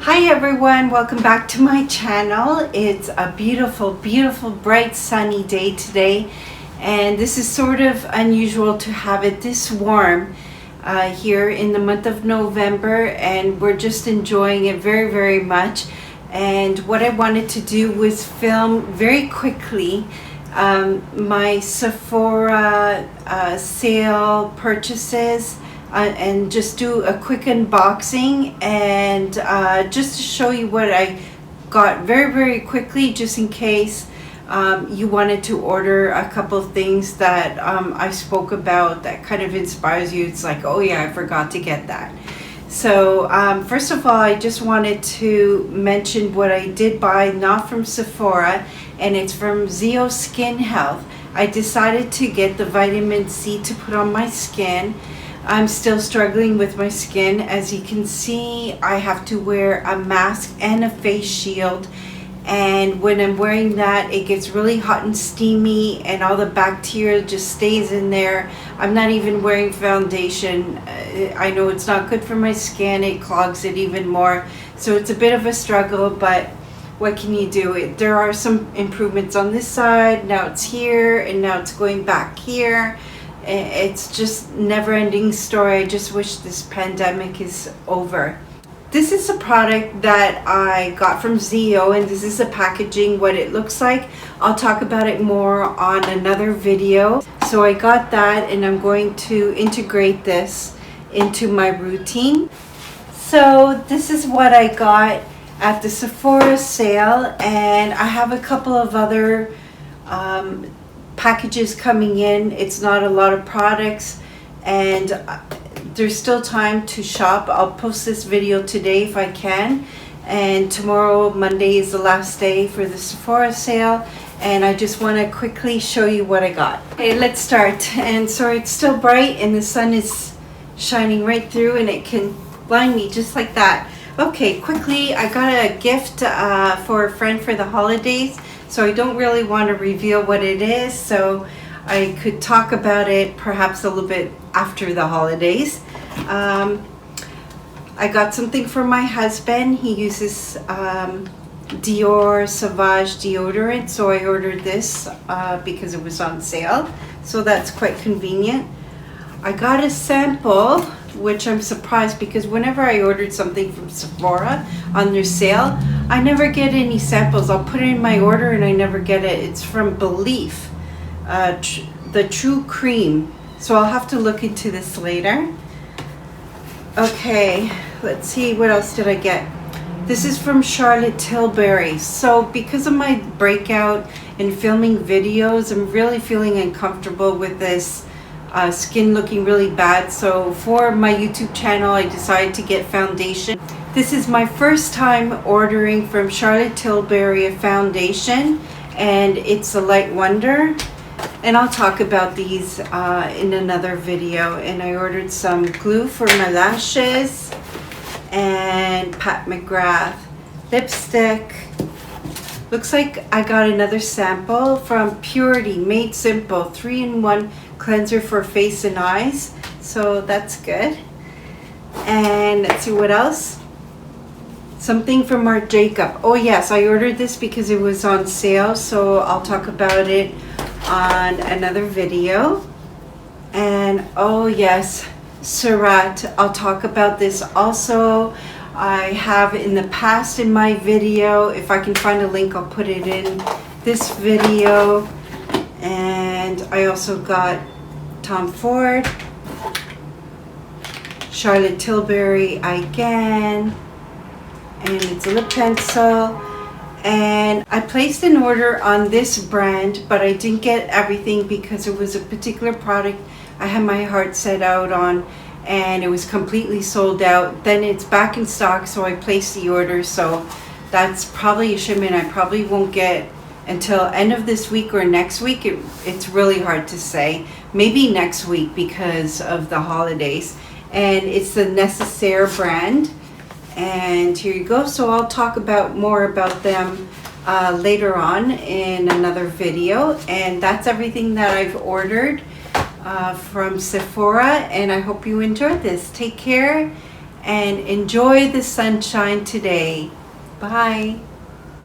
Hi everyone, welcome back to my channel. It's a beautiful, bright sunny day today, and this is sort of unusual to have it this warm here in the month of November, and we're just enjoying it very much. And what I wanted to do was film very quickly my Sephora sale purchases and just do a quick unboxing and just to show you what I got very quickly, just in case you wanted to order a couple of things that I spoke about that kind of inspires you. It's like, oh yeah, I forgot to get that. So first of all, I just wanted to mention what I did buy, not from Sephora, and it's from Zeo Skin Health. I decided to get the vitamin C to put on my skin. I'm still struggling with my skin. As you can see, I have to wear a mask and a face shield, and when I'm wearing that, it gets really hot and steamy and all the bacteria just stays in there. I'm not even wearing foundation. I know it's not good for my skin. It clogs it even more, so it's a bit of a struggle, but what can you do? There are some improvements on this side. Now it's here and now it's going back here. It's just never-ending story. I just wish this pandemic is over. This is a product that I got from Zeo, and this is the packaging, what it looks like. I'll talk about it more on another video. So I got that, and I'm going to integrate this into my routine. So this is what I got at the Sephora sale, and I have a couple of other packages coming in. It's not a lot of products, and there's still time to shop. I'll post this video today if I can, and tomorrow, Monday, is the last day for the Sephora sale, and I just want to quickly show you what I got. Okay, let's start. And sorry, it's still bright and the sun is shining right through and it can blind me just like that. Okay, quickly, I got a gift for a friend for the holidays. So I don't really want to reveal what it is, so I could talk about it perhaps a little bit after the holidays. I got something for my husband. He uses Dior Sauvage deodorant, so I ordered this because it was on sale, so that's quite convenient. I got a sample, which I'm surprised because whenever I ordered something from Sephora on their sale, I never get any samples. I'll put it in my order and I never get it. It's from Belief, the True Cream. So I'll have to look into this later. Okay, let's see, what else did I get? This is from Charlotte Tilbury. So because of my breakout in filming videos, I'm really feeling uncomfortable with this skin looking really bad. So for my YouTube channel, I decided to get foundation. This is my first time ordering from Charlotte Tilbury a foundation, and it's a Light Wonder, and I'll talk about these in another video. And I ordered some glue for my lashes and Pat McGrath lipstick. Looks like I got another sample from Purity Made Simple 3-in-1 cleanser for face and eyes, so that's good. And let's see what else. Something from Marc Jacob. Oh yes, I ordered this because it was on sale, so I'll talk about it on another video. And oh yes, Surat. I'll talk about this also. I have in the past in my video. If I can find a link, I'll put it in this video. And I also got Tom Ford, Charlotte Tilbury again, and it's a lip pencil. And I placed an order on this brand, but I didn't get everything because it was a particular product I had my heart set out on, and it was completely sold out. Then it's back in stock, so I placed the order. So that's probably a shipment I probably won't get until end of this week or next week. It's really hard to say. Maybe next week because of the holidays. And it's the Necessaire brand. And here you go. So I'll talk about more about them later on in another video. And that's everything that I've ordered from Sephora. And I hope you enjoyed this. Take care and enjoy the sunshine today. Bye.